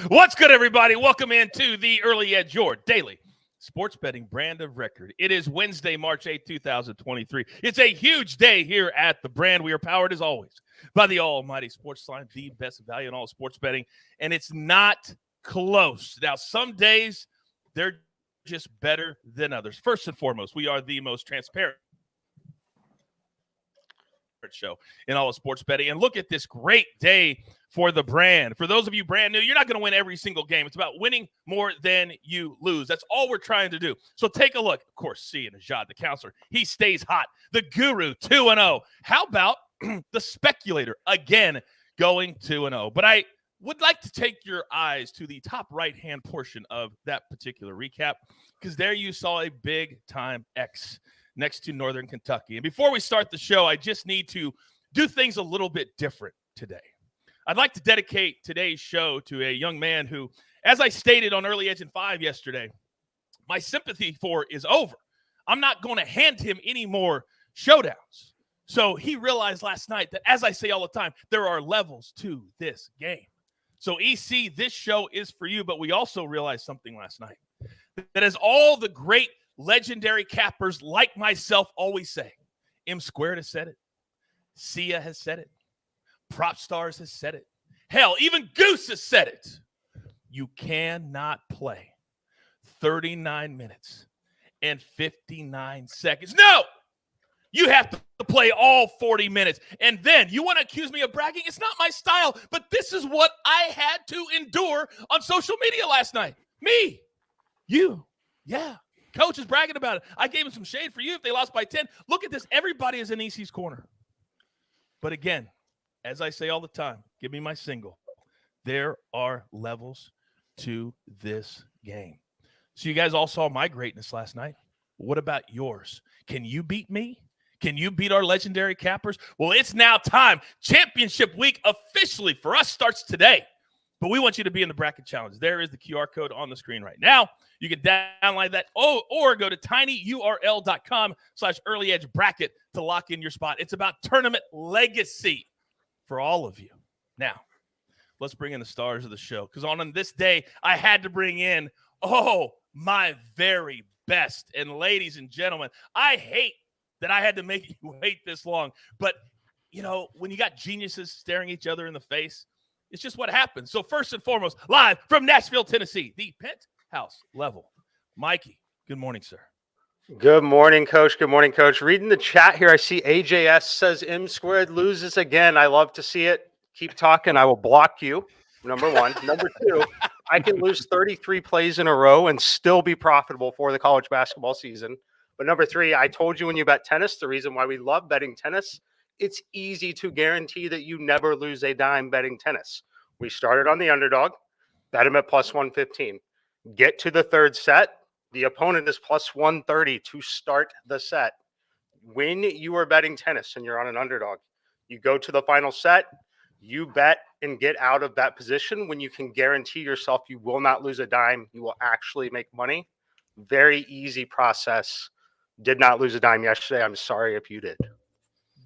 What's good, everybody? Welcome into the Early Edge, your daily sports betting brand of record. It is Wednesday, March 8th, 2023. It's a huge day here at the brand. We are powered, as always, by the almighty SportsLine, the best value in all sports betting, and it's not close. Now, some days, they're just better than others. First and foremost, we are the most transparent show in all of sports betting. And look at this great day for the brand. For those of you brand new, you're not going to win every single game. It's about winning more than you lose. That's all we're trying to do. So take a look. Of course, Sia Nejad, the counselor, he stays hot. The guru, 2-0. How about the speculator, again, going 2-0? But I would like to take your eyes to the top right-hand portion of that particular recap, because there you saw a big-time X next to Northern Kentucky. And before we start the show, I just need to do things a little bit different today. I'd like to dedicate today's show to a young man who, as I stated on Early Edge in 5 yesterday, my sympathy for is over. I'm not going to hand him any more showdowns. So he realized last night that, as I say all the time, there are levels to this game. So EC, this show is for you, but we also realized something last night. That as all the great legendary cappers like myself always say, M Squared has said it. Sia has said it. Propstarz has said it. Hell, even Goose has said it. You cannot play 39 minutes and 59 seconds. No! You have to play all 40 minutes. And then you want to accuse me of bragging? It's not my style, but this is what I had to endure on social media last night. Me. You. Yeah. Coach is bragging about it. I gave him some shade for you if they lost by 10. Look at this. Everybody is in EC's corner. But again, as I say all the time, give me my single. There are levels to this game. So you guys all saw my greatness last night. What about yours? Can you beat me? Can you beat our legendary cappers? Well, it's now time. Championship week officially for us starts today. But we want you to be in the bracket challenge. There is the QR code on the screen right now. You can download that or go to tinyurl.com/earlyedgebracket to lock in your spot. It's about tournament legacy for all of you. Now, let's bring in the stars of the show, because on this day, I had to bring in, my very best. And ladies and gentlemen, I hate that I had to make you wait this long. But, when you got geniuses staring each other in the face, it's just what happens. So first and foremost, live from Nashville, Tennessee, the penthouse level, Mikey. Good morning, sir. Good morning, Coach. Good morning, Coach. Reading the chat here, I see AJS says M Squared loses again. I love to see it. Keep talking. I will block you, number one. Number two, I can lose 33 plays in a row and still be profitable for the college basketball season. But number three, I told you when you bet tennis, the reason why we love betting tennis, it's easy to guarantee that you never lose a dime betting tennis. We started on the underdog, bet him at plus 115. Get to the third set. The opponent is plus 130 to start the set. When you are betting tennis and you're on an underdog, you go to the final set, you bet and get out of that position when you can guarantee yourself you will not lose a dime. You will actually make money. Very easy process. Did not lose a dime yesterday. I'm sorry if you did.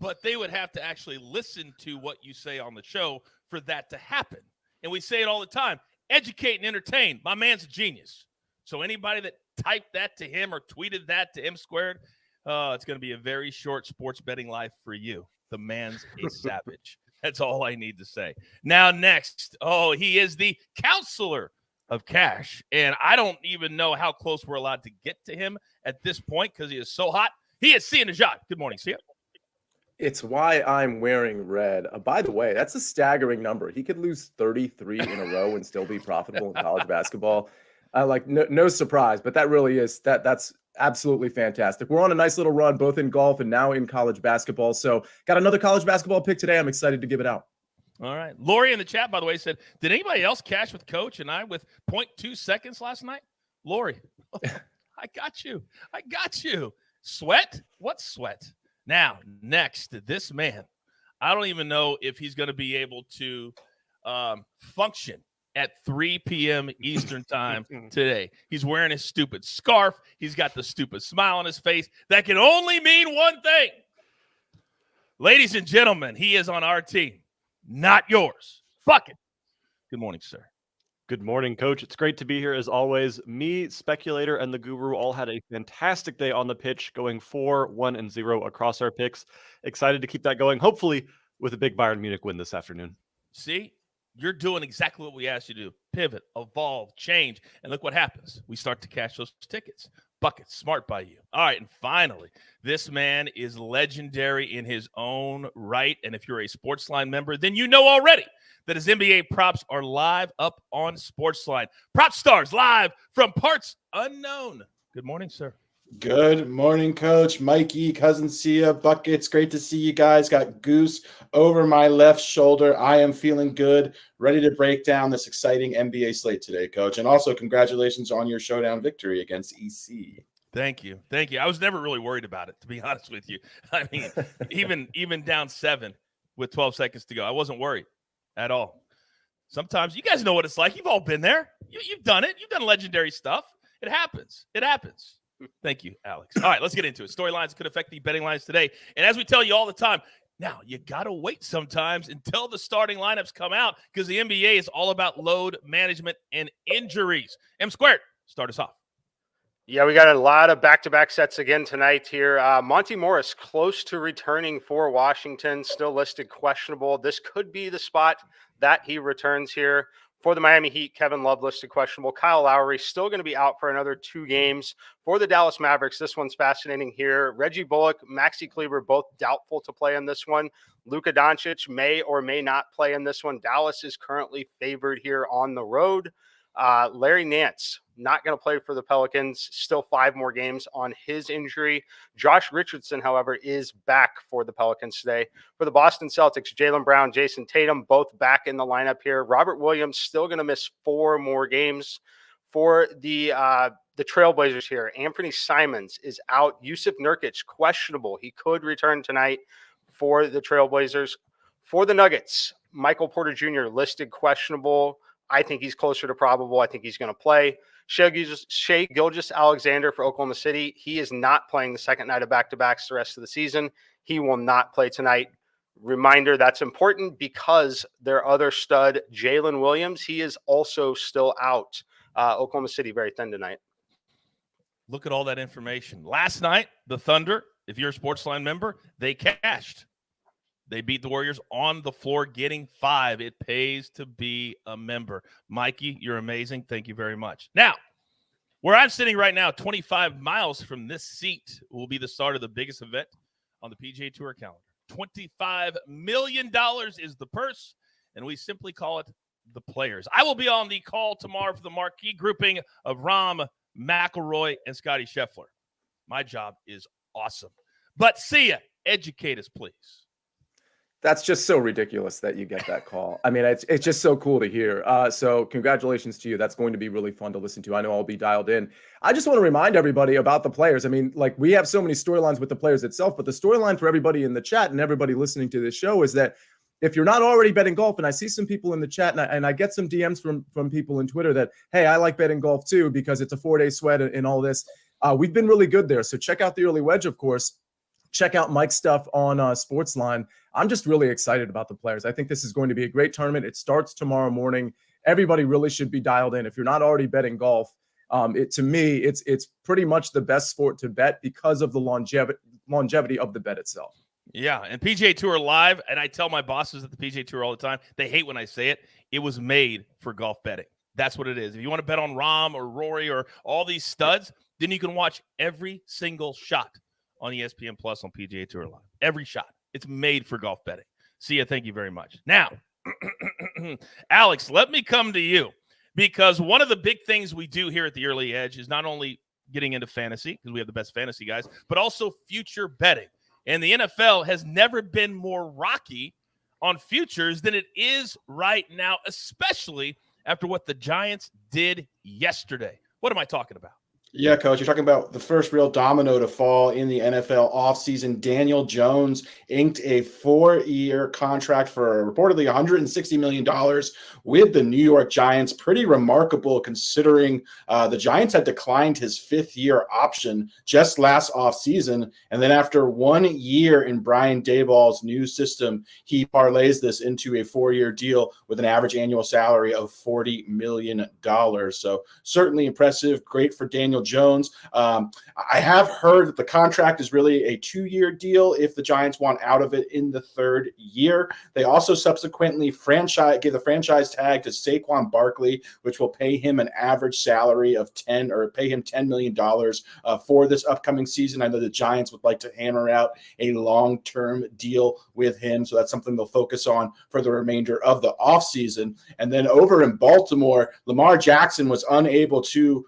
But they would have to actually listen to what you say on the show for that to happen. And we say it all the time. Educate and entertain. My man's a genius. So anybody that typed that to him or tweeted that to M Squared, it's going to be a very short sports betting life for you. The man's a savage. That's all I need to say. Now next, he is the counselor of cash. And I don't even know how close we're allowed to get to him at this point because he is so hot. He is Sia Nejad. Good morning, Sia. It's why I'm wearing red. By the way, that's a staggering number. He could lose 33 in a row and still be profitable in college basketball. No surprise, but that really is that's absolutely fantastic. We're on a nice little run, both in golf and now in college basketball. So got another college basketball pick today. I'm excited to give it out. All right. Lori in the chat, by the way, said, did anybody else cash with Coach and I with 0.2 seconds last night? Lori, I got you. Sweat? What sweat? Now, next, this man, I don't even know if he's going to be able to function at 3 p.m. Eastern time today. He's wearing his stupid scarf. He's got the stupid smile on his face. That can only mean one thing. Ladies and gentlemen, he is on our team, not yours. Bucket Good morning, sir. Good morning, Coach. It's great to be here as always. Me, Speculator, and the Guru all had a fantastic day on the pitch, going 4-1-0 across our picks. Excited to keep that going, hopefully with a big Bayern Munich win this afternoon. See, you're doing exactly what we asked you to do. Pivot, evolve, change. And look what happens. We start to cash those tickets. Buckets, smart by you. All right, and finally, this man is legendary in his own right. And if you're a SportsLine member, then you know already that his NBA props are live up on SportsLine. Propstarz live from parts unknown. Good morning, sir. Good morning, Coach. Mikey, cousin Sia, Buckets. Great to see you guys. Got Goose over my left shoulder. I am feeling good, ready to break down this exciting NBA slate today, Coach. And also, congratulations on your showdown victory against EC. Thank you. Thank you. I was never really worried about it, to be honest with you. I mean, even down 7 with 12 seconds to go, I wasn't worried at all. Sometimes you guys know what it's like. You've all been there. You've done it. You've done legendary stuff. It happens. It happens. Thank you, Alex. All right, let's get into it. Storylines could affect the betting lines today. And as we tell you all the time, now you got to wait sometimes until the starting lineups come out because the NBA is all about load management and injuries. M Squared, start us off. Yeah, we got a lot of back-to-back sets again tonight here. Monty Morris close to returning for Washington, still listed questionable. This could be the spot that he returns here. For the Miami Heat, Kevin Love listed questionable. Kyle Lowry still going to be out for another 2 games. For the Dallas Mavericks, this one's fascinating here. Reggie Bullock, Maxi Kleber, both doubtful to play in this one. Luka Doncic may or may not play in this one. Dallas is currently favored here on the road. Larry Nance, not going to play for the Pelicans. Still 5 more games on his injury. Josh Richardson, however, is back for the Pelicans today. For the Boston Celtics, Jaylen Brown, Jason Tatum, both back in the lineup here. Robert Williams still going to miss 4 more games. For the Trailblazers here, Anthony Simons is out. Yusuf Nurkic, questionable. He could return tonight for the Trailblazers. For the Nuggets, Michael Porter Jr. listed questionable. I think he's closer to probable. I think he's going to play. Shai Gilgeous-Alexander for Oklahoma City. He is not playing the second night of back-to-backs the rest of the season. He will not play tonight. Reminder, that's important because their other stud, Jalen Williams, he is also still out. Oklahoma City very thin tonight. Look at all that information. Last night, the Thunder, if you're a SportsLine member, they cashed. They beat the Warriors on the floor, getting 5. It pays to be a member. Mikey, you're amazing. Thank you very much. Now, where I'm sitting right now, 25 miles from this seat, will be the start of the biggest event on the PGA Tour calendar. $25 million is the purse, and we simply call it the Players. I will be on the call tomorrow for the marquee grouping of Rahm, McIlroy, and Scotty Scheffler. My job is awesome. But Sia, educate us, please. That's just so ridiculous that you get that call. I mean, it's just so cool to hear. So congratulations to you. That's going to be really fun to listen to. I know I'll be dialed in. I just want to remind everybody about the Players. I mean, like, we have so many storylines with the Players itself, but the storyline for everybody in the chat and everybody listening to this show is that if you're not already betting golf, and I see some people in the chat and I get some DMs from people in Twitter that, hey, I like betting golf too because it's a 4-day sweat and all this. We've been really good there. So check out the early wedge, of course. Check out Mike's stuff on SportsLine. I'm just really excited about the Players. I think this is going to be a great tournament. It starts tomorrow morning. Everybody really should be dialed in. If you're not already betting golf, to me, it's pretty much the best sport to bet because of the longevity of the bet itself. Yeah, and PGA Tour Live, and I tell my bosses at the PGA Tour all the time, they hate when I say it. It was made for golf betting. That's what it is. If you want to bet on Rahm or Rory or all these studs, then you can watch every single shot on ESPN Plus on PGA Tour Live. Every shot. It's made for golf betting. Sia, thank you very much. Now, Alex, let me come to you because one of the big things we do here at the Early Edge is not only getting into fantasy, because we have the best fantasy guys, but also future betting. And the NFL has never been more rocky on futures than it is right now, especially after what the Giants did yesterday. What am I talking about? Yeah, Coach, you're talking about the first real domino to fall in the NFL offseason. Daniel Jones inked a 4-year contract for reportedly $160 million with the New York Giants. Pretty remarkable considering the Giants had declined his 5th-year option just last offseason. And then after 1 year in Brian Daboll's new system, he parlays this into a 4-year deal with an average annual salary of $40 million. So certainly impressive. Great for Daniel Jones. I have heard that the contract is really a 2-year deal if the Giants want out of it in the 3rd year. They also subsequently give the franchise tag to Saquon Barkley, which will pay him an average salary of $10 million for this upcoming season. I know the Giants would like to hammer out a long-term deal with him, so that's something they'll focus on for the remainder of the offseason. And then over in Baltimore, Lamar Jackson was unable to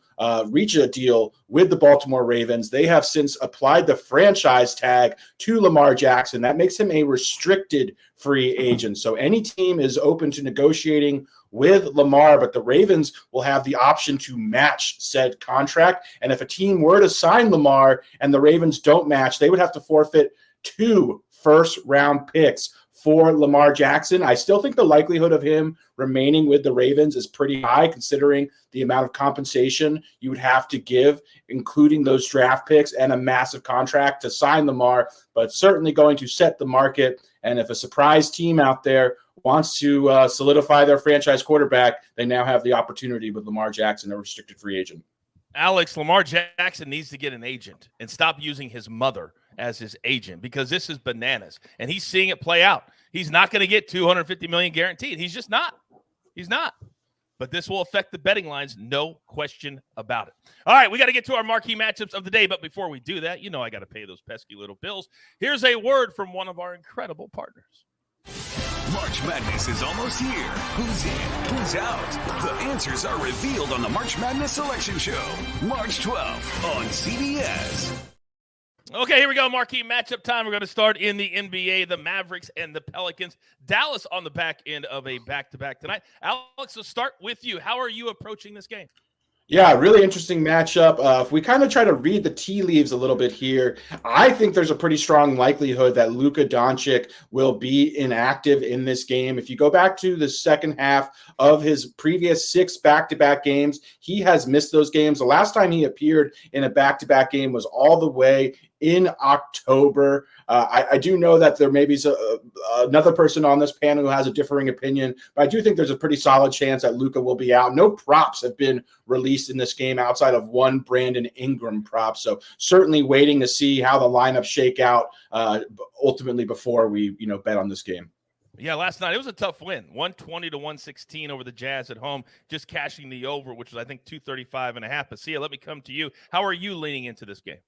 reach a deal with the Baltimore Ravens. They have since applied the franchise tag to Lamar Jackson. That makes him a restricted free agent. So any team is open to negotiating with Lamar, but the Ravens will have the option to match said contract. And if a team were to sign Lamar and the Ravens don't match, they would have to forfeit 2 first-round picks for Lamar Jackson. I still think the likelihood of him remaining with the Ravens is pretty high considering the amount of compensation you would have to give, including those draft picks and a massive contract to sign Lamar, but certainly going to set the market. And if a surprise team out there wants to solidify their franchise quarterback, they now have the opportunity with Lamar Jackson, a restricted free agent. Alex, Lamar Jackson needs to get an agent and stop using his mother as his agent because this is bananas, and he's seeing it play out. He's not going to get $250 million guaranteed. He's just not. He's not. But this will affect the betting lines, no question about it. All right, we got to get to our marquee matchups of the day, but before we do that, I got to pay those pesky little bills. Here's a word from one of our incredible partners. March Madness is almost here. Who's in? Who's out? The answers are revealed on the March Madness Selection Show, March 12th on CBS. Okay, here we go. Marquee matchup time. We're going to start in the NBA, the Mavericks and the Pelicans. Dallas on the back end of a back-to-back tonight. Alex, let's start with you. How are you approaching this game? Yeah, really interesting matchup. If we kind of try to read the tea leaves a little bit here, I think there's a pretty strong likelihood that Luka Doncic will be inactive in this game. If you go back to the second half of his previous 6 back-to-back games, he has missed those games. The last time he appeared in a back-to-back game was all the way in October. I do know that there may be another person on this panel who has a differing opinion, but I do think there's a pretty solid chance that Luka will be out. No props have been released in this game outside of one Brandon Ingram prop. So certainly waiting to see how the lineups shake out ultimately before we bet on this game. Yeah, last night it was a tough win, 120-116 over the Jazz at home, just cashing the over, which was I think 235.5. But Sia, let me come to you. How are you leaning into this game?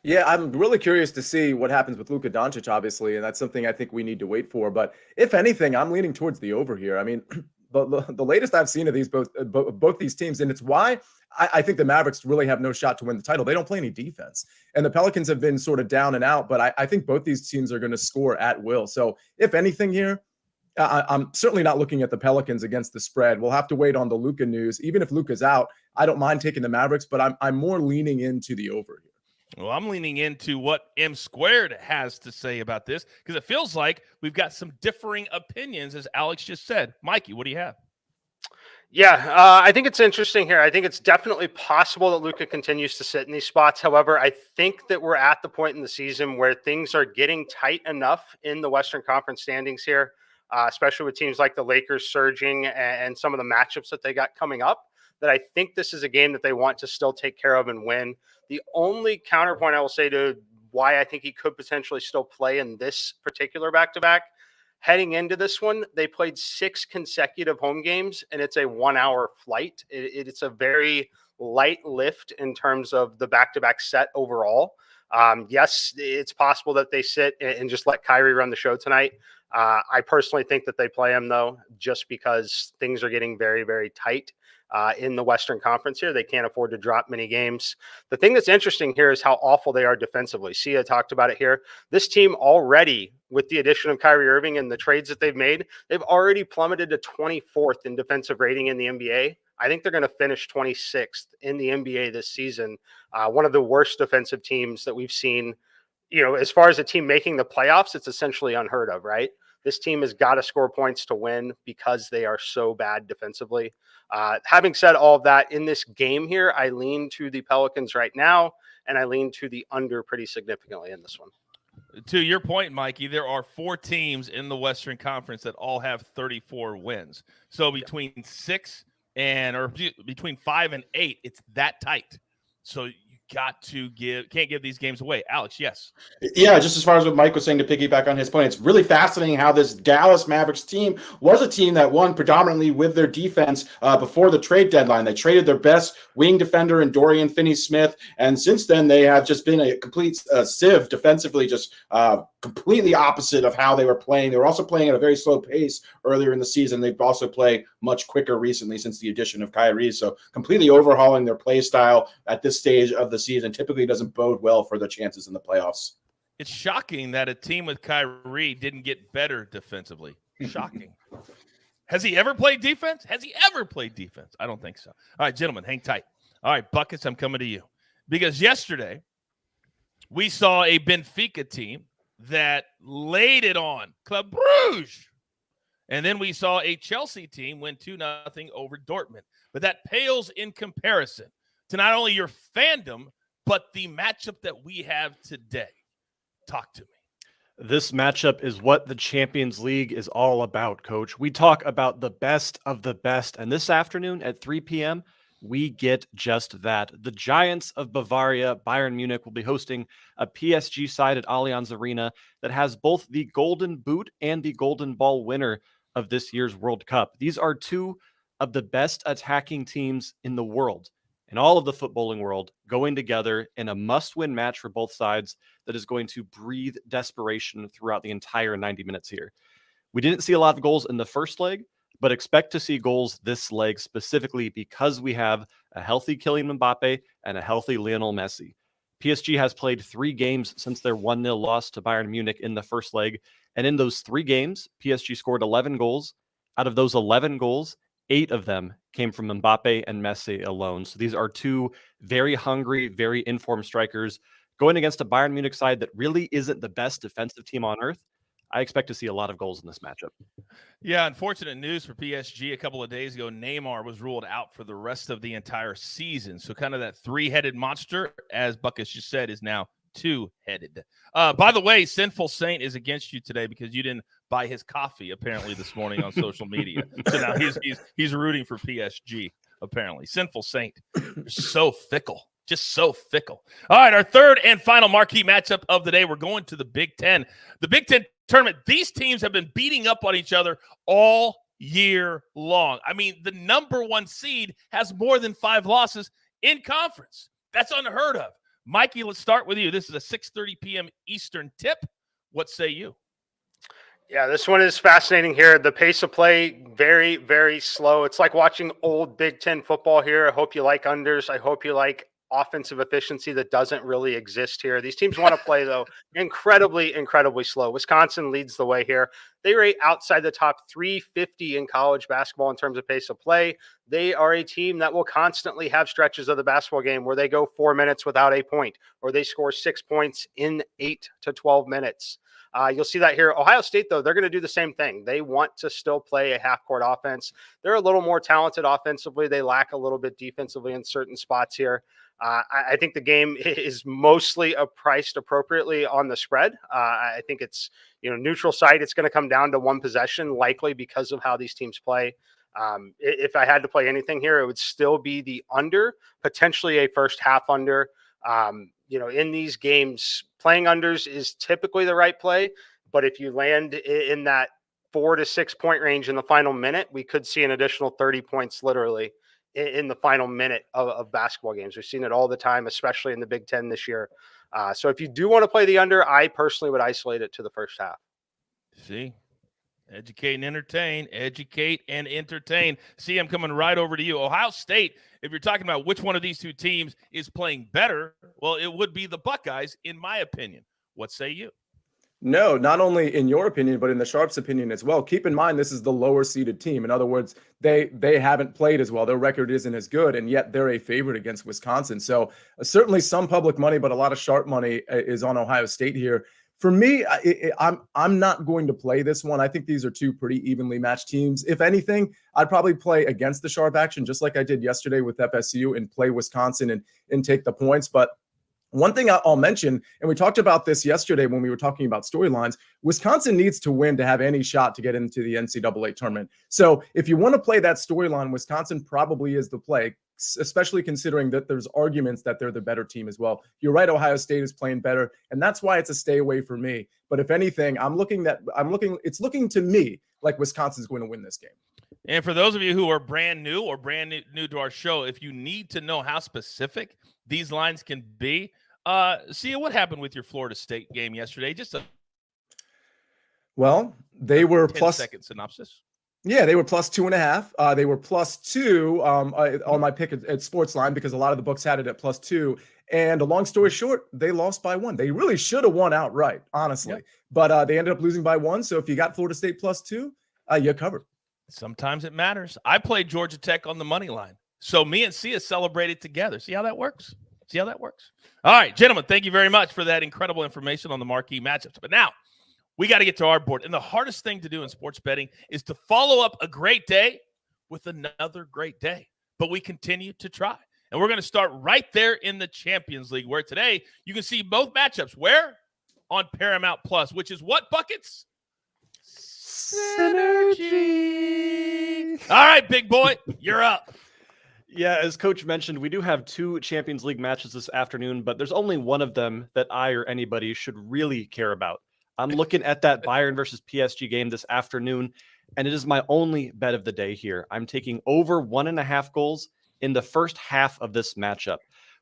Yeah, I'm really curious to see what happens with Luka Doncic, obviously, and that's something I think we need to wait for. But if anything, I'm leaning towards the over here. I mean, the latest I've seen of these both these teams, and it's why I think the Mavericks really have no shot to win the title. They don't play any defense, and the Pelicans have been sort of down and out. But I think both these teams are going to score at will. So if anything here, I'm certainly not looking at the Pelicans against the spread. We'll have to wait on the Luka news. Even if Luka's out, I don't mind taking the Mavericks, but I'm more leaning into the over here. Well, I'm leaning into what M Squared has to say about this because it feels like we've got some differing opinions, as Alex just said. Mikey, what do you have? Yeah, I think it's interesting here. I think it's definitely possible that Luka continues to sit in these spots. However, I think that we're at the point in the season where things are getting tight enough in the Western Conference standings here, especially with teams like the Lakers surging and some of the matchups that they got coming up, that I think this is a game that they want to still take care of and win. The only counterpoint I will say to why I think he could potentially still play in this particular back-to-back, heading into this one, they played 6 consecutive home games, and it's a 1-hour flight. It's a very light lift in terms of the back-to-back set overall. Yes, it's possible that they sit and just let Kyrie run the show tonight. I personally think that they play him, though, just because things are getting very, very tight in the Western Conference here. They can't afford to drop many games. The thing that's interesting here is how awful they are defensively. Sia talked about it here. This team already, with the addition of Kyrie Irving and the trades that they've made, they've already plummeted to 24th in defensive rating in the NBA I think they're going to finish 26th in the NBA this season. One of the worst defensive teams that we've seen. As far as a team making the playoffs, it's essentially unheard of, right? This team has got to score points to win because they are so bad defensively. Having said all of that, in this game here, I lean to the Pelicans right now, and I lean to the under pretty significantly in this one. To your point, Mikey, there are 4 teams in the Western Conference that all have 34 wins. So between 5 and 8, it's that tight. So can't give these games away. Alex, yes. Yeah, just as far as what Mike was saying, to piggyback on his point, it's really fascinating how this Dallas Mavericks team was a team that won predominantly with their defense before the trade deadline. They traded their best wing defender in Dorian Finney-Smith, and since then they have just been a complete sieve defensively, just completely opposite of how they were playing. They were also playing at a very slow pace earlier in the season. They've also played much quicker recently since the addition of Kyrie, so completely overhauling their play style at this stage of the season typically doesn't bode well for their chances in the playoffs. It's shocking that a team with Kyrie didn't get better defensively. Shocking. Has he ever played defense? I don't think so. All right, gentlemen, hang tight. All right, Buckets, I'm coming to you. Because yesterday we saw a Benfica team that laid it on Club Brugge. And then we saw a Chelsea team win 2-0 over Dortmund. But that pales in comparison to not only your fandom, but the matchup that we have today. Talk to me. This matchup is what the Champions League is all about, Coach. We talk about the best of the best. And this afternoon at 3 p.m., we get just that. The Giants of Bavaria, Bayern Munich, will be hosting a PSG side at Allianz Arena that has both the Golden Boot and the Golden Ball winner of this year's World Cup. These are 2 of the best attacking teams in the world, in all of the footballing world, going together in a must-win match for both sides that is going to breathe desperation throughout the entire 90 minutes here. We didn't see a lot of goals in the first leg, but expect to see goals this leg specifically because we have a healthy Kylian Mbappe and a healthy Lionel Messi. PSG has played 3 games since their 1-0 loss to Bayern Munich in the first leg, and in those 3 games, PSG scored 11 goals. Out of those 11 goals, 8 of them came from Mbappe and Messi alone. So these are 2 very hungry, very informed strikers going against a Bayern Munich side that really isn't the best defensive team on earth. I expect to see a lot of goals in this matchup. Yeah, unfortunate news for PSG. A couple of days ago, Neymar was ruled out for the rest of the entire season. So kind of that 3-headed monster, as Buckets just said, is now 2-headed. By the way, Sinful Saint is against you today because you didn't buy his coffee apparently this morning on social media. So now he's rooting for PSG apparently. Sinful Saint, you're so fickle. Just so fickle. All right, our third and final marquee matchup of the day. We're going to the Big Ten. The Big Ten tournament, these teams have been beating up on each other all year long. I mean, the number 1 seed has more than 5 losses in conference. That's unheard of. Mikey, let's start with you. This is a 6:30 p.m. Eastern tip. What say you? Yeah, this one is fascinating here. The pace of play, very, very slow. It's like watching old Big Ten football here. I hope you like unders. I hope you like offensive efficiency that doesn't really exist here. These teams want to play, though, incredibly, incredibly slow. Wisconsin leads the way here. They rate outside the top 350 in college basketball in terms of pace of play. They are a team that will constantly have stretches of the basketball game where they go 4 minutes without a point, or they score 6 points in 8 to 12 minutes. You'll see that here. Ohio State, though, they're going to do the same thing. They want to still play a half-court offense. They're a little more talented offensively. They lack a little bit defensively in certain spots here. I think the game is mostly priced appropriately on the spread. I think it's, neutral site. It's going to come down to 1 possession, likely because of how these teams play. If I had to play anything here, it would still be the under, potentially a first half under. In these games, playing unders is typically the right play. But if you land in that 4 to 6 point range in the final minute, we could see an additional 30 points literally in the final minute of basketball games. We've seen it all the time, especially in the Big Ten this year. So if you do want to play the under, I personally would isolate it to the first half. See, educate and entertain, educate and entertain. See, I'm coming right over to you. Ohio State, if you're talking about which one of these 2 teams is playing better, well, it would be the Buckeyes, in my opinion. What say you? No, not only in your opinion, but in the Sharps' opinion as well. Keep in mind, this is the lower seeded team. In other words, they haven't played as well. Their record isn't as good, and yet they're a favorite against Wisconsin. So certainly some public money, but a lot of sharp money is on Ohio State here. For me, I'm not going to play this one. I think these are two pretty evenly matched teams. If anything, I'd probably play against the sharp action, just like I did yesterday with FSU, and play Wisconsin and take the points. But one thing I'll mention, and we talked about this yesterday when we were talking about storylines, Wisconsin needs to win to have any shot to get into the NCAA tournament. So if you want to play that storyline, Wisconsin probably is the play, especially considering that there's arguments that they're the better team as well. You're right, Ohio State is playing better, and that's why it's a stay away for me. But if anything, it's looking to me like Wisconsin's going to win this game. And for those of you who are brand new to our show, if you need to know how specific these lines can be, Sia, what happened with your Florida State game yesterday? Well, they were 10-second synopsis. Yeah, they were plus 2.5. They were plus 2 on my pick at SportsLine because a lot of the books had it at plus 2. And a long story short, they lost by 1. They really should have won outright, honestly. Yep. But they ended up losing by 1. So if you got Florida State plus 2, you're covered. Sometimes it matters. I played Georgia Tech on the money line. So me and Sia celebrated together. See how that works? All right, gentlemen, thank you very much for that incredible information on the marquee matchups. But now we got to get to our board. And the hardest thing to do in sports betting is to follow up a great day with another great day. But we continue to try. And we're going to start right there in the Champions League, where today you can see both matchups. Where? On Paramount Plus, which is what, Buckets? Synergy. All right, big boy, you're up. Yeah, as Coach mentioned, we do have 2 Champions League matches this afternoon, but there's only one of them that I or anybody should really care about. I'm looking at that Bayern versus PSG game this afternoon, and it is my only bet of the day here. I'm taking over 1.5 goals in the first half of this matchup.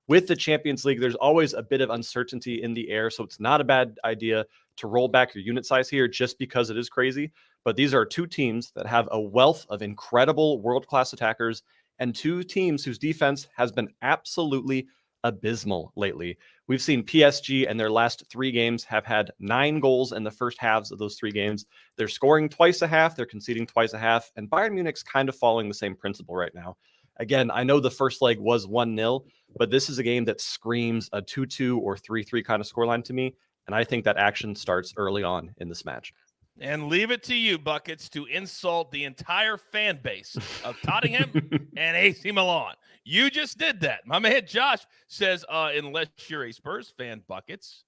With the Champions League, there's always a bit of uncertainty in the air, so it's not a bad idea to roll back your unit size here just because it is crazy. But these are 2 teams that have a wealth of incredible world-class attackers and 2 teams whose defense has been absolutely abysmal lately. We've seen PSG and their last 3 games have had 9 goals in the first halves of those 3 games. They're scoring twice a half, they're conceding twice a half, and Bayern Munich's kind of following the same principle right now. Again, I know the first leg was 1-0, but this is a game that screams a 2-2 or 3-3 kind of scoreline to me, and I think that action starts early on in this match. And leave it to you, Buckets, to insult the entire fan base of Tottenham and AC Milan. You just did that. My man Josh says, unless you're a Spurs fan, Buckets.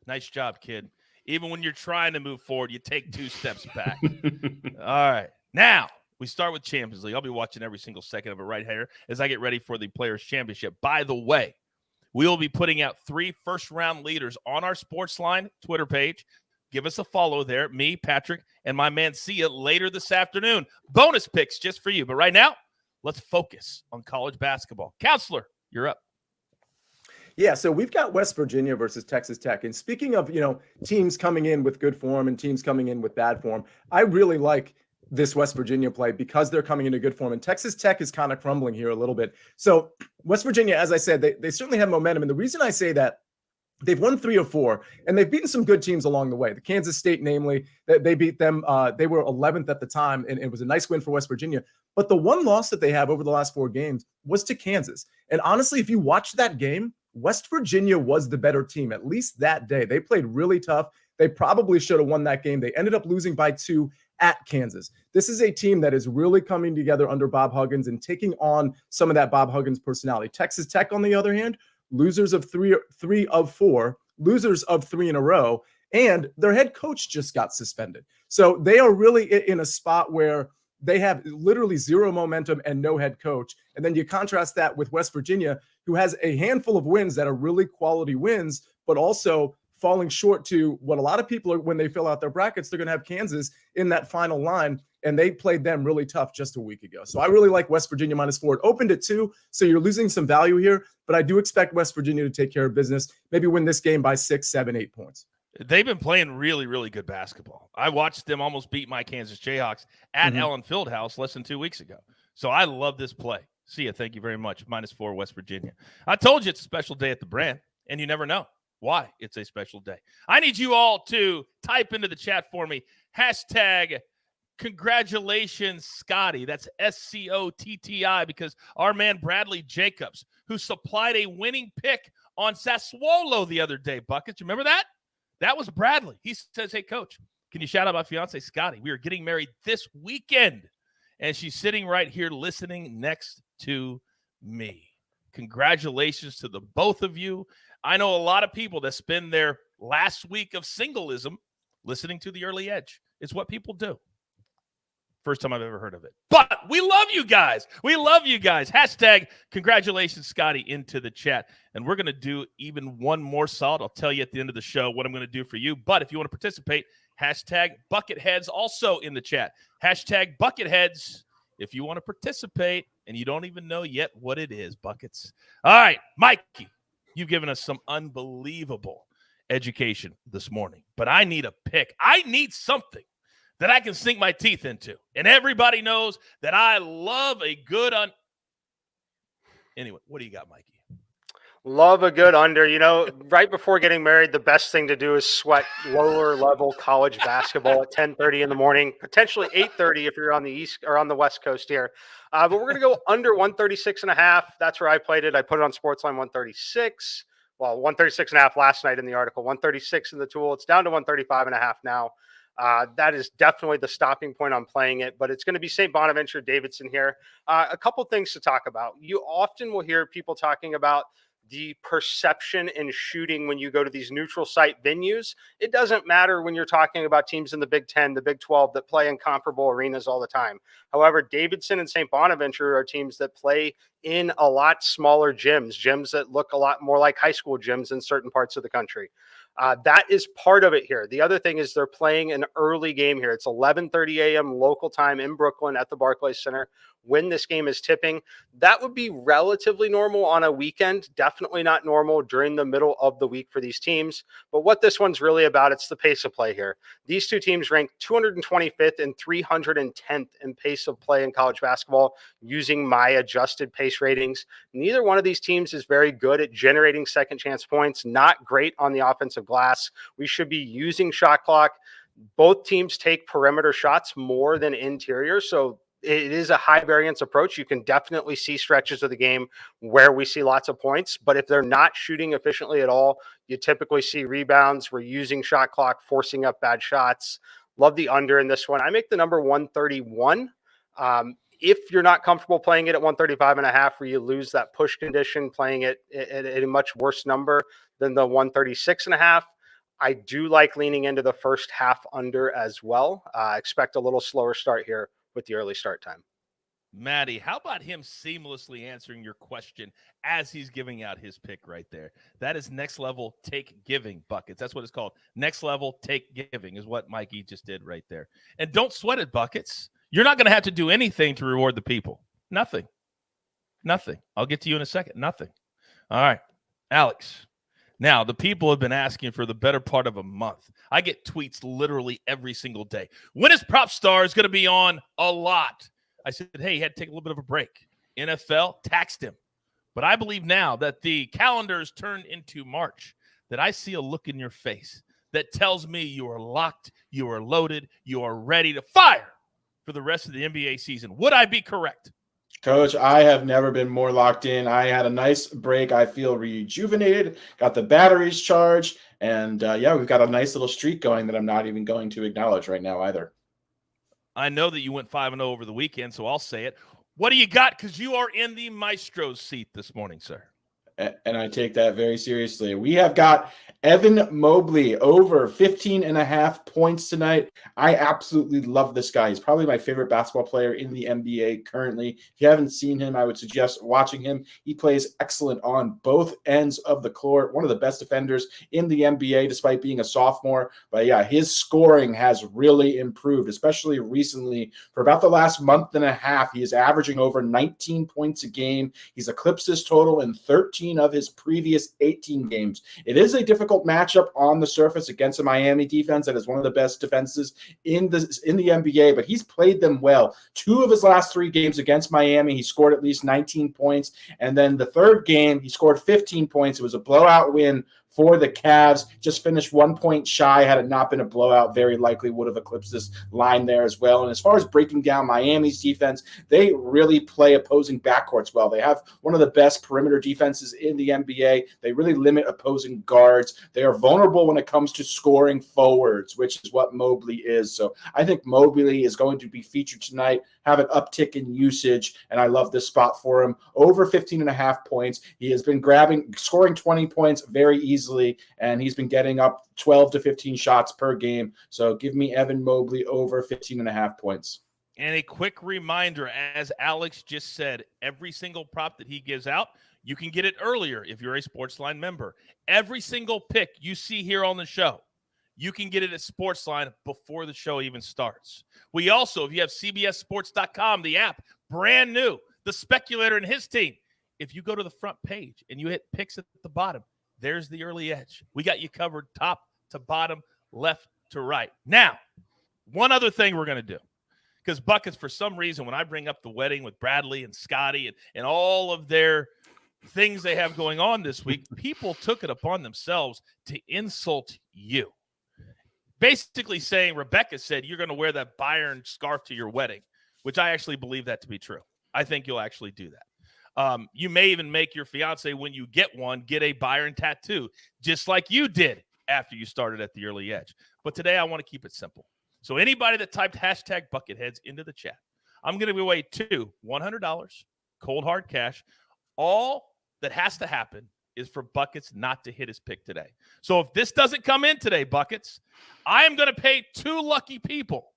Nice job, kid. Even when you're trying to move forward, you take 2 steps back. All right. Now, we start with Champions League. I'll be watching every single second of it right here as I get ready for the Players' Championship. By the way, we will be putting out 3 first-round leaders on our SportsLine Twitter page. Give us a follow there, me, Patrick, and my man Sia later this afternoon. Bonus picks just for you. But right now, let's focus on college basketball. Counselor, you're up. Yeah, so we've got West Virginia versus Texas Tech. And speaking of, teams coming in with good form and teams coming in with bad form, I really like this West Virginia play because they're coming into good form. And Texas Tech is kind of crumbling here a little bit. So West Virginia, as I said, they certainly have momentum. And the reason I say that, they've won 3 of 4, and they've beaten some good teams along the way. The Kansas State, namely, they beat them. They were 11th at the time, and it was a nice win for West Virginia. But the one loss that they have over the last 4 games was to Kansas. And honestly, if you watch that game, West Virginia was the better team, at least that day. They played really tough. They probably should have won that game. They ended up losing by 2 at Kansas. This is a team that is really coming together under Bob Huggins and taking on some of that Bob Huggins personality. Texas Tech, on the other hand, losers of 3 of 4, losers of 3 in a row, and their head coach just got suspended. So they are really in a spot where they have literally 0 momentum and no head coach. And then you contrast that with West Virginia, who has a handful of wins that are really quality wins, but also falling short to what a lot of people are when they fill out their brackets. They're going to have Kansas in that final line, and they played them really tough just a week ago. So I really like West Virginia -4. It opened at 2, so you're losing some value here, but I do expect West Virginia to take care of business, maybe win this game by 6, 7, 8 points. They've been playing really, really good basketball. I watched them almost beat my Kansas Jayhawks at Allen Fieldhouse less than 2 weeks ago. So I love this play. Sia, thank you very much. -4 West Virginia. I told you it's a special day at the brand, and you never know. why it's a special day. I need you all to type into the chat for me, hashtag congratulations, Scotty. That's SCOTTI, because our man Bradley Jacobs, who supplied a winning pick on Sassuolo the other day, Buckets. You remember that? That was Bradley. He says, hey, Coach, can you shout out my fiance, Scotty? We are getting married this weekend, and she's sitting right here listening next to me. Congratulations to the both of you. I know a lot of people that spend their last week of singleism listening to The Early Edge. It's what people do. First time I've ever heard of it. But we love you guys. We love you guys. Hashtag congratulations, Scotty, into the chat. And we're going to do even one more solid. I'll tell you at the end of the show what I'm going to do for you. But if you want to participate, hashtag Bucketheads also in the chat. Hashtag Bucketheads if you want to participate and you don't even know yet what it is, Buckets. All right, Mikey, you've given us some unbelievable education this morning. But I need a pick. I need something that I can sink my teeth into. And everybody knows that I love a good Anyway, what do you got, Mikey? Love a good under. You know, right before getting married, the best thing to do is sweat lower level college basketball at 10:30 in the morning, potentially 8:30 if you're on the East or on the West Coast here. But we're going to go under 136.5. That's where I played it. I put it on SportsLine 136. Well, 136.5 last night in the article, 136 in the tool. It's down to 135.5 now. That is definitely the stopping point on playing it, but it's going to be St. Bonaventure Davidson here. A couple things to talk about. You often will hear people talking about the perception in shooting when you go to these neutral site venues. It doesn't matter when you're talking about teams in the Big 10, the Big 12 that play in comparable arenas all the time. However, Davidson and St. Bonaventure are teams that play in a lot smaller gyms that look a lot more like high school gyms in certain parts of the country. That is part of it here. The other thing is they're playing an early game here. It's 11:30 a.m. local time in Brooklyn at the Barclays Center when this game is tipping. That would be relatively normal on a weekend, definitely not normal during the middle of the week for these teams. But what this one's really about, it's the pace of play here. These two teams rank 225th and 310th in pace of play in college basketball using my adjusted pace ratings. Neither one of these teams is very good at generating second chance points, not great on the offensive glass. We should be using shot clock. Both teams take perimeter shots more than interior, so it is a high variance approach. You can definitely see stretches of the game where we see lots of points, but if they're not shooting efficiently at all, you typically see rebounds. We're using shot clock, forcing up bad shots. Love the under in this one. I make the number 131. If you're not comfortable playing it at 135.5, where you lose that push condition, playing it at a much worse number than the 136.5, I do like leaning into the first half under as well. Expect a little slower start here with the early start time. Maddie, how about him seamlessly answering your question as he's giving out his pick right there? That is next level take giving, Buckets. That's what it's called. Next level take giving is what Mikey just did right there. And don't sweat it, Buckets. You're not going to have to do anything to reward the people. Nothing. I'll get to you in a second. Nothing. All right, Alex. Now, the people have been asking for the better part of a month. I get tweets literally every single day. When is Propstarz going to be on a lot? I said, hey, he had to take a little bit of a break. NFL taxed him. But I believe now that the calendars turned into March, that I see a look in your face that tells me you are locked, you are loaded, you are ready to fire for the rest of the NBA season. Would I be correct? Coach, I have never been more locked in. I had a nice break. I feel rejuvenated, got the batteries charged, and we've got a nice little streak going that I'm not even going to acknowledge right now either. I know that you went 5-0 over the weekend, so I'll say it. What do you got? Because you are in the maestro's seat this morning, sir. And I take that very seriously. We have got Evan Mobley over 15.5 points tonight. I absolutely love this guy. He's probably my favorite basketball player in the NBA currently. If you haven't seen him, I would suggest watching him. He plays excellent on both ends of the court. One of the best defenders in the NBA, despite being a sophomore. But yeah, his scoring has really improved, especially recently. For about the last month and a half, he is averaging over 19 points a game. He's eclipsed his total in 13 of his previous 18 games. It is a difficult matchup on the surface against a Miami defense that is one of the best defenses in the NBA, but he's played them well. 2 of his last 3 games against Miami, he scored at least 19 points, and then the third game, he scored 15 points. It was a blowout win for the Cavs. Just finished 1 point shy. Had it not been a blowout, very likely would have eclipsed this line there as well. And as far as breaking down Miami's defense, they really play opposing backcourts well. They have one of the best perimeter defenses in the NBA. They really limit opposing guards. They are vulnerable when it comes to scoring forwards, which is what Mobley is. So I think Mobley is going to be featured tonight, have an uptick in usage, and I love this spot for him. Over 15.5 points. He has been scoring 20 points very easily, and he's been getting up 12 to 15 shots per game. So give me Evan Mobley over 15.5 points. And a quick reminder, as Alex just said, every single prop that he gives out, you can get it earlier if you're a SportsLine member. Every single pick you see here on the show, you can get it at SportsLine before the show even starts. We also, if you have CBSSports.com, the app, brand new, the speculator and his team, if you go to the front page and you hit picks at the bottom, there's the early edge. We got you covered top to bottom, left to right. Now, one other thing we're going to do, because Buckets, for some reason, when I bring up the wedding with Bradley and Scotty and all of their things they have going on this week, people took it upon themselves to insult you. Basically saying, Rebecca said, you're going to wear that Bayern scarf to your wedding, which I actually believe that to be true. I think you'll actually do that. You may even make your fiance, when you get one, get a Bayern tattoo, just like you did after you started at the early edge. But today I want to keep it simple. So anybody that typed hashtag Bucketheads into the chat, I'm going to give away $100 cold hard cash. All that has to happen is for Buckets not to hit his pick today. So if this doesn't come in today, Buckets, I am going to pay 2 lucky people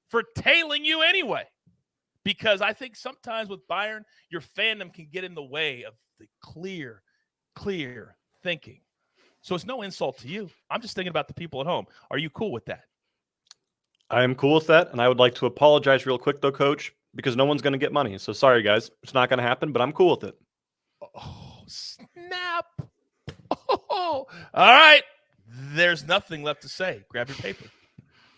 for tailing you anyway. Because I think sometimes with Bayern, your fandom can get in the way of the clear thinking. So it's no insult to you. I'm just thinking about the people at home. Are you cool with that? I am cool with that, and I would like to apologize real quick, though, Coach, because no one's going to get money. So sorry, guys. It's not going to happen, but I'm cool with it. Oh, snap. Oh, all right. There's nothing left to say. Grab your paper.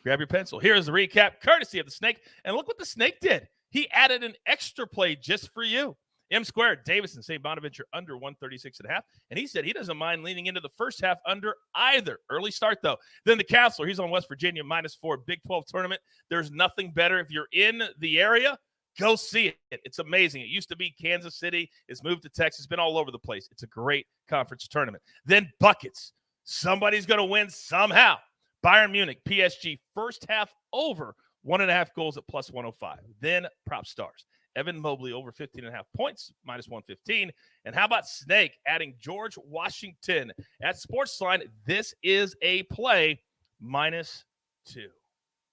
Grab your pencil. Here's the recap, courtesy of the Snake. And look what the Snake did. He added an extra play just for you. M squared, Davison, St. Bonaventure under 136.5. And he said he doesn't mind leaning into the first half under either. Early start, though. Then the Counselor, he's on West Virginia, -4, Big 12 tournament. There's nothing better. If you're in the area, go see it. It's amazing. It used to be Kansas City. It's moved to Texas. It's been all over the place. It's a great conference tournament. Then Buckets. Somebody's going to win somehow. Bayern Munich, PSG, first half over 1.5 goals at +105. Then Propstarz. Evan Mobley over 15.5 points, -115. And how about Snake adding George Washington at SportsLine? This is a play, -2.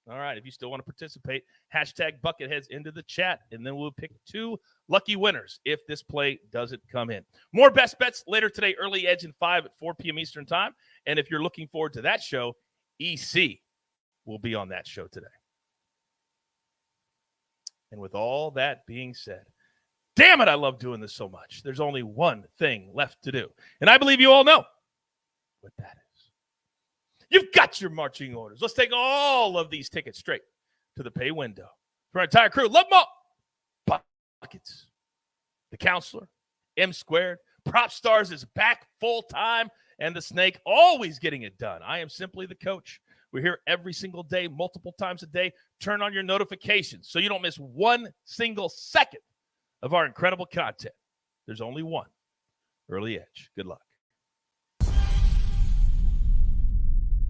All right, if you still want to participate, hashtag Bucketheads into the chat, and then we'll pick 2 lucky winners if this play doesn't come in. More best bets later today, early edge in 5 at 4 p.m. Eastern time. And if you're looking forward to that show, EC will be on that show today. And with all that being said, damn it, I love doing this so much. There's only one thing left to do. And I believe you all know what that is. You've got your marching orders. Let's take all of these tickets straight to the pay window. For our entire crew, love them all. Buckets, the Counselor, M squared, Propstarz is back full time, and the Snake always getting it done. I am simply the coach. We're here every single day, multiple times a day. Turn on your notifications so you don't miss one single second of our incredible content. There's only one. Early Edge. Good luck.